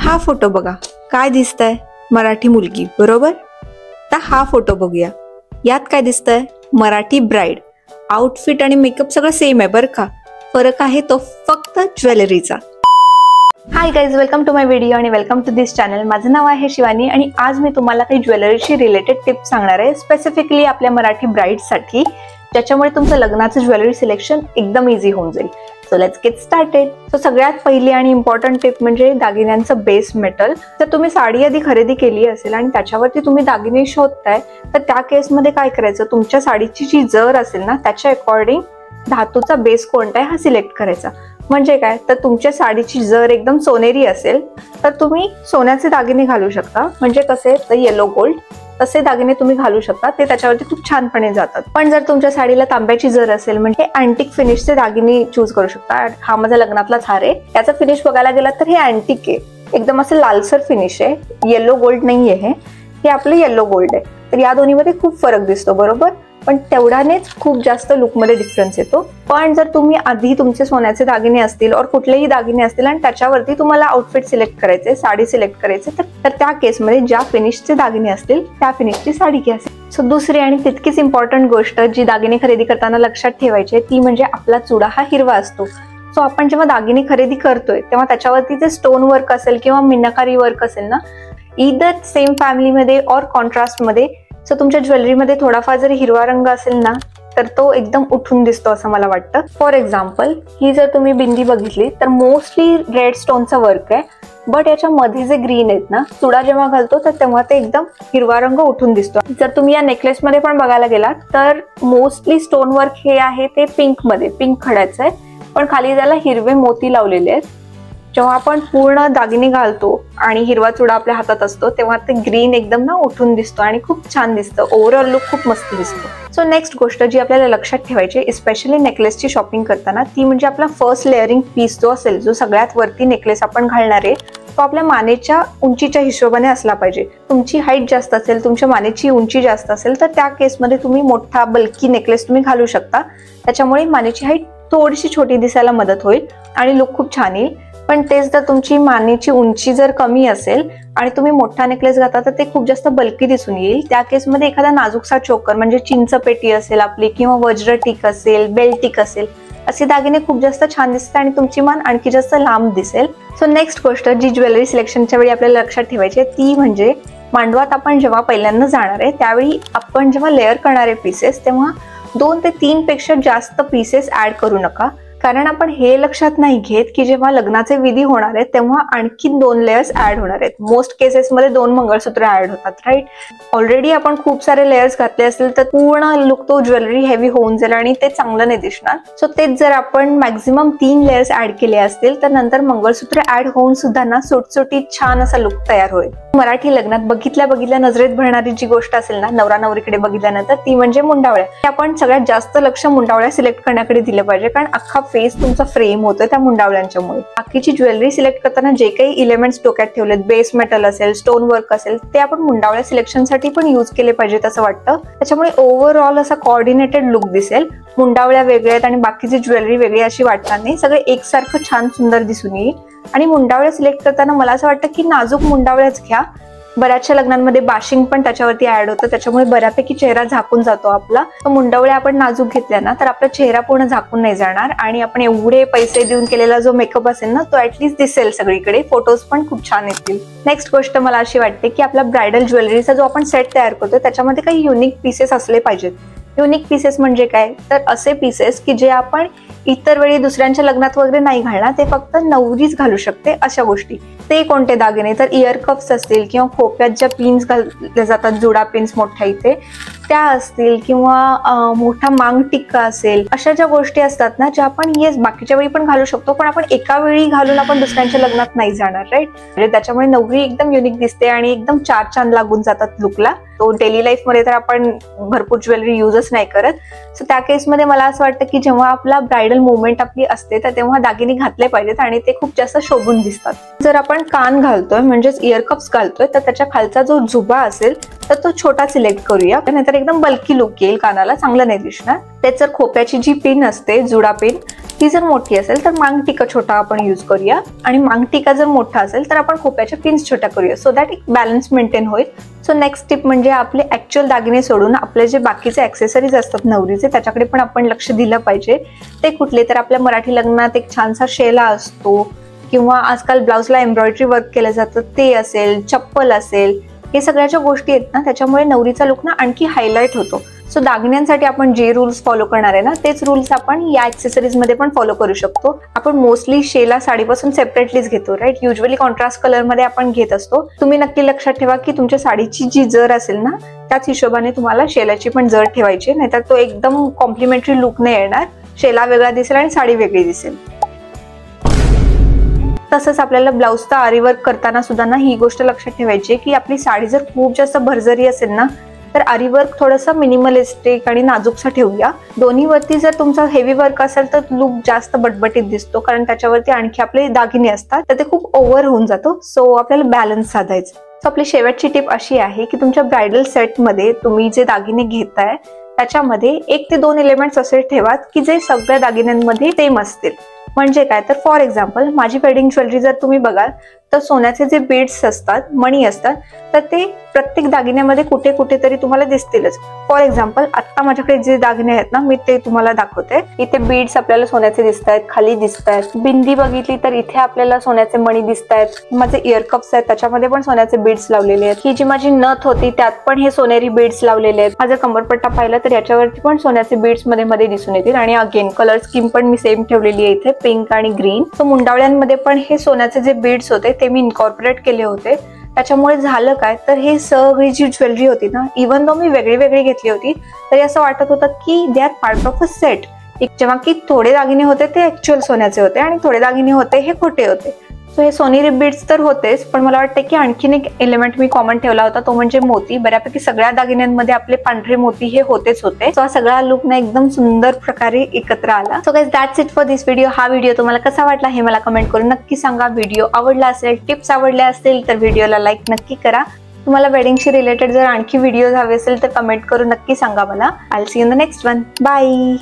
हा फोटो बघा, काय दिसतंय? मराठी मुलगी, बरोबर? तर हा फोटो बघूया, यात काय दिसतंय? मराठी ब्राईड. आउटफिट आणि मेकअप सगळं सेम आहे बरं का, फरक आहे तो फक्त ज्वेलरीचा. Hi guys, welcome to my video आणि वेलकम टू दिस चॅनल. माझं नाव आहे शिवानी आणि आज मी तुम्हाला काही ज्वेलरीशी रिलेटेड टिप्स सांगणार आहे, स्पेसिफिकली आपल्या मराठी ब्राईडसाठी, ज्याच्यामुळे तुमचं लग्नाचं ज्वेलरी सिलेक्शन एकदम इझी होऊन जाईल. So let's get started. So सगळ्यात पहिली आणि इम्पॉर्टंट टिप म्हणजे दागिन्यांचं बेस मेटल. जर तुम्ही साडी आधी खरेदी केली असेल आणि त्याच्यावरती तुम्ही दागिने शोधताय, तर त्या केसमध्ये काय करायचं, तुमच्या साडीची जी जर असेल ना, त्याच्या अकॉर्डिंग धातूचा बेस कोणता आहे हा सिलेक्ट करायचा. म्हणजे काय, तर तुमच्या साडीची जर एकदम सोनेरी असेल तर तुम्ही सोन्याचे दागिने घालू शकता. म्हणजे कसे, तर येलो गोल्ड तसे दागिने तुम्ही घालू शकता, ते त्याच्यावरती खूप छानपणे जातात. पण जर तुमच्या साडीला तांब्याची जर असेल, म्हणजे अँटिक फिनिशचे दागिने चूज करू शकता. हा माझा लग्नातलाच हार आहे, त्याचा फिनिश बघायला गेला तर हे अँटिक आहे, एकदम असं लालसर फिनिश आहे, येलो गोल्ड नाही आहे हे आपलं येलो गोल्ड आहे. तर या दोन्हीमध्ये खूप फरक दिसतो, बरोबर? पण तेवढ्यानेच खूप जास्त लुकमध्ये डिफरन्स येतो. पण जर तुम्ही आधी तुमचे सोन्याचे दागिने असतील और कुठलेही दागिने असतील आणि त्याच्यावरती तुम्हाला आउटफिट सिलेक्ट करायचे, साडी सिलेक्ट करायचे, तर त्या केसमध्ये ज्या फिनिशचे दागिने असतील त्या फिनिशची साडी घ्या. सो दुसरी आणि तितकीच इम्पॉर्टंट गोष्ट जी दागिने खरेदी करताना लक्षात ठेवायची ती म्हणजे आपला चुडा हा हिरवा असतो. सो आपण जेव्हा दागिने खरेदी करतोय तेव्हा त्याच्यावरती जे स्टोन वर्क असेल किंवा मीनाकारी वर्क असेल ना, इदर सेम फॅमिलीमध्ये और कॉन्ट्रास्टमध्ये, सो तुमच्या ज्वेलरीमध्ये थोडाफार जरी हिरवा रंग असेल ना, तर तो एकदम उठून दिसतो असं मला वाटतं. फॉर एक्झाम्पल, ही जर तुम्ही बिंदी बघितली तर मोस्टली रेड स्टोनचा वर्क आहे, बट याच्यामध्ये जे ग्रीन आहेत ना, चुडा जेव्हा घालतो तर तेव्हा ते एकदम हिरवा रंग उठून दिसतो. जर तुम्ही या नेकलेसमध्ये पण बघायला गेलात तर मोस्टली स्टोन वर्क हे आहे ते पिंकमध्ये, पिंक खड्याचं आहे, पण खाली त्याला हिरवे मोती लावलेले आहेत. जेव्हा आपण पूर्ण दागिने घालतो आणि हिरवा चुडा आपल्या हातात असतो तेव्हा ते ग्रीन एकदम ना उठून दिसतो आणि खूप छान दिसतं. ओव्हरऑल लुक खूप मस्त दिसतो. सो नेक्स्ट गोष्ट जी आपल्याला लक्षात ठेवायची, स्पेशली नेकलेसची शॉपिंग करताना, ती म्हणजे आपला फर्स्ट लेअरिंग पीस जो असेल, जो सगळ्यात वरती नेकलेस आपण घालणार आहे, तो आपल्या मानेच्या उंचीच्या हिशोबाने असला पाहिजे. तुमची हाईट जास्त असेल, तुमच्या मानेची उंची जास्त असेल, तर त्या केसमध्ये तुम्ही मोठा बल्की नेकलेस तुम्ही घालू शकता. त्याच्यामुळे मानेची हाईट थोडीशी छोटी दिसायला मदत होईल आणि लुक खूप छान येईल. पण तेच जर तुमची मानेची उंची जर कमी असेल आणि तुम्ही मोठा नेकलेस घालता तर ते खूप जास्त बल्की दिसून येईल. त्या केसमध्ये एखादा नाजूकसा चोकर म्हणजे चिंचपेटी असेल आपली, किंवा वज्र टिक असेल, बेल्ट टिक असेल, असे दागिने खूप जास्त छान दिसतात आणि तुमची मान आणखी जास्त लांब दिसेल. सो नेक्स्ट गोष्ट जी ज्वेलरी सिलेक्शनच्या वेळी आपल्याला लक्षात ठेवायची आहे ती म्हणजे, मांडवात आपण जेव्हा पहिल्यांदा जाणार आहे त्यावेळी आपण जेव्हा लेअर करणारे पीसेस, तेव्हा 2 ते 3 पेक्षा जास्त पीसेस ऍड करू नका. कारण आपण हे लक्षात नाही घेत की जेव्हा लग्नाचे विधी होणार आहेत तेव्हा आणखी 2 लेयर्स ऍड होणार आहेत. मोस्ट केसेसमध्ये 2 मंगळसूत्र ऍड होतात, राईट? ऑलरेडी आपण खूप सारे लेयर्स घातले असतील तर पूर्ण लुक तो ज्वेलरी हेवी होऊन जाईल आणि ते चांगलं नाही दिसणार. सो तेच जर आपण मॅक्झिमम 3 लेयर्स ऍड केले असतील तर नंतर मंगळसूत्र ऍड होऊन सुद्धा ना सुटसुटीत छान असा लुक तयार होईल. मराठी लग्नात बघितल्या नजरेत भरणारी जी गोष्ट असेल ना, नवरा नवरीकडे बघितल्यानंतर, ती म्हणजे मुंडावळ्या. आपण सगळ्यात जास्त लक्ष मुंडावळ्या सिलेक्ट करण्याकडे दिलं पाहिजे, कारण अख्खा फेस तुमचा फ्रेम होतोय त्या मुंडावळ्यांच्यामुळे. बाकीची ज्वेलरी सिलेक्ट करताना जे काही इलेमेंट्स डोक्यात ठेवलेत, बेस मेटल असेल, स्टोन वर्क असेल, ते आपण मुंडावळ्या सिलेक्शनसाठी पण यूज केले पाहिजेत असं वाटतं. त्याच्यामुळे ओव्हरऑल असा कोऑर्डिनेटेड लुक दिसेल. मुंडावळ्या वेगळ्या आहेत आणि बाकीची ज्वेलरी वेगळी अशी वाटणार नाही, सगळे एकसारखं छान सुंदर दिसून येईल. आणि मुंडावळ्या सिलेक्ट करताना मला असं वाटतं की नाजूक मुंडावळ्याच घ्या. बऱ्याचशा लग्नांमध्ये बाशिंग पण त्याच्यावरती ऍड होतं, त्याच्यामुळे बऱ्यापैकी चेहरा झाकून जातो आपला. तर मुंडावळ्या आपण नाजूक घेतल्या ना तर आपला चेहरा पूर्ण झाकून नाही जाणार आणि आपण एवढे पैसे देऊन केलेला जो मेकअप असेल ना, तो ऍटलीस्ट दिसेल सगळीकडे, फोटोज पण खूप छान येतील. नेक्स्ट गोष्ट मला अशी वाटते की आपला ब्रायडल ज्वेलरीचा जो आपण सेट तयार करतो त्याच्यामध्ये काही युनिक पीसेस असले पाहिजेत. युनिक पीसेस म्हणजे काय, तर असे पीसेस की जे आपण इतर वेळी दुसऱ्यांच्या लग्नात वगैरे नाही घालणार, ते फक्त नवरीच घालू शकते अशा गोष्टी. ते कोणते दागिने, तर इयर कप्स असतील किंवा खोप्यात ज्या पिन्स घालल्या जातात, जुडा पिन्स मोठ्या इथे, त्या असतील, किंवा मोठा मांग टिक्का असेल, अशा ज्या गोष्टी असतात ना, ज्या आपण बाकीच्या वेळी पण घालू शकतो, पण आपण एका वेळी घालून आपण दुसऱ्यांच्या लग्नात नाही जाणार, राईट? म्हणजे त्याच्यामुळे नवरी एकदम युनिक दिसते आणि एकदम 4 चांद लागून जातात लुकला. तो डेली लाईफ मध्ये तर आपण भरपूर ज्वेलरी युजच यूज नाही करत. सो त्या केसमध्ये मला असं वाटतं की जेव्हा आपला ब्रायडल मुवमेंट आपली असते तर तेव्हा दागिने घातले पाहिजेत आणि ते खूप जास्त शोभून दिसतात. जर आपण कान घालतोय म्हणजेच इयर कप्स घालतोय तर त्याच्या खालचा जो जुबा असेल तर तो छोटा सिलेक्ट करूया, नाहीतर एकदम बल्की लुक येईल, कानाला चांगलं नाही दिसणार. त्याच जर खोप्याची जी पिन असते, जुडा पिन, ती जर मोठी असेल तर मांग टिका छोटा आपण यूज करूया आणि मांग टिका जर मोठा असेल तर आपण खोप्याच्या पिन्स छोट्या करूया, सो दॅट एक बॅलन्स मेंटेन होईल. सो नेक्स्ट टिप म्हणजे आपले ऍक्च्युअल दागिने सोडून आपले जे बाकीचे ऍक्सेसरीज असतात नवरीचे त्याच्याकडे पण आपण लक्ष दिलं पाहिजे. ते कुठले तर आपल्या मराठी लग्नात एक छानसा शेला असतो किंवा आजकाल ब्लाउजला एम्ब्रॉयडरी वर्क केलं जातं ते असेल, चप्पल असेल, हे सगळ्या ज्या गोष्टी आहेत ना त्याच्यामुळे नवरीचा लुक ना आणखी हायलाइट होतो. सो दागिन्यांसाठी आपण जे रूल्स फॉलो करणार आहे ना तेच रूल्स आपण या ऍक्सेसरीज मध्ये पण फॉलो करू शकतो. आपण मोस्टली शेला साडीपासून सेपरेटलीच घेतो, राईट. युजली कॉन्ट्रास्ट कलर मध्ये आपण घेत असतो. तुम्ही नक्की लक्षात ठेवा की तुमच्या साडीची जी जर असेल ना त्याच हिशोबाने तुम्हाला शेलाची पण जर ठेवायची, नाहीतर तो एकदम कॉम्प्लिमेंटरी लुक नाही येणार. शेला वेगळा दिसेल आणि साडी वेगळी दिसेल. तसंच आपल्याला ब्लाउजचा आरी वर्क करताना सुद्धा ना ही गोष्ट लक्षात ठेवायची की आपली साडी जर खूप जास्त भरजरी असेल ना तर आरी वर्क थोडंसं मिनिमलिस्टिक आणि नाजूकसा ठेवूया. दोन्ही वरती जर तुमचा हेवी वर्क असेल तर लुक जास्त बटबटीत दिसतो, कारण त्याच्यावरती आणखी आपले दागिने असतात तर ते खूप ओव्हर होऊन जातो. सो आपल्याला बॅलन्स साधायचं. सो आपली शेवटची टिप अशी आहे की तुमच्या ब्रायडल सेटमध्ये तुम्ही जे दागिने घेताय त्याच्यामध्ये 1 ते 2 एलिमेंट्स असे ठेवा की जे सगळ्या दागिन्यांमध्ये सेम असतील. म्हणजे काय तर फॉर एक्झाम्पल माझी वेडिंग ज्वेलरी जर तुम्ही बघाल तर सोन्याचे जे बीड्स असतात, मणी असतात, तर ते प्रत्येक दागिन्यामध्ये कुठे कुठेतरी तुम्हाला दिसतीलच. फॉर एक्झाम्पल आता माझ्याकडे जे दागिने आहेत ना मी ते तुम्हाला दाखवते. इथे बीड्स आपल्याला सोन्याचे दिसत आहेत, खाली दिसत आहेत. बिंदी बघितली तर इथे आपल्याला सोन्याचे मणी दिसत आहेत. माझे इयर कप्स आहेत त्याच्यामध्ये पण सोन्याचे बीड्स लावलेले आहेत. ही जी माझी नथ होती त्यात पण हे सोनेरी बीड्स लावलेले आहेत. माझा कमरपट्टा पाहिला तर याच्यावरती पण सोन्याचे बीड्स मध्ये मध्ये दिसून येतील. आणि अगेन कलर स्कीम पण मी सेम ठेवलेली आहे इथे, पिंक आणि ग्रीन. सो मुंडावळ्यांमध्ये पण हे सोन्याचे जे बीड्स होते ते मी इन्कॉर्पोरेट केले होते. त्याच्यामुळे झालं काय तर हे सगळी जी ज्वेलरी होती ना, इव्हन दो मी वेगळी वेगळी घेतली होती तरी असं वाटत होतं की they are part of a set. जेव्हा की थोडे दागिने होते ते ऍक्च्युअल सोन्याचे होते आणि थोडे दागिने होते हे खोटे होते. सो हे सोनेरी बीड्स तर होतेच, पण मला वाटतं की आणखीन एक एलिमेंट मी कॉमन ठेवला होता तो म्हणजे मोती. बऱ्यापैकी सगळ्या दागिन्यांमध्ये आपले पांढरे मोती हे होतेच होते. सो हा सगळा लुक ना एकदम सुंदर प्रकारे एकत्र आला. So guys that's it for this video. हा व्हिडिओ तुम्हाला कसा वाटला हे मला कमेंट करून नक्की सांगा. व्हिडिओ आवडला असेल, टिप्स आवडल्या असतील तर व्हिडिओला लाईक नक्की करा. तुम्हाला वेडिंगशी रिलेटेड जर आणखी व्हिडिओज हवे असेल तर कमेंट करून नक्की सांगा मला. I will see you in the next one. Bye.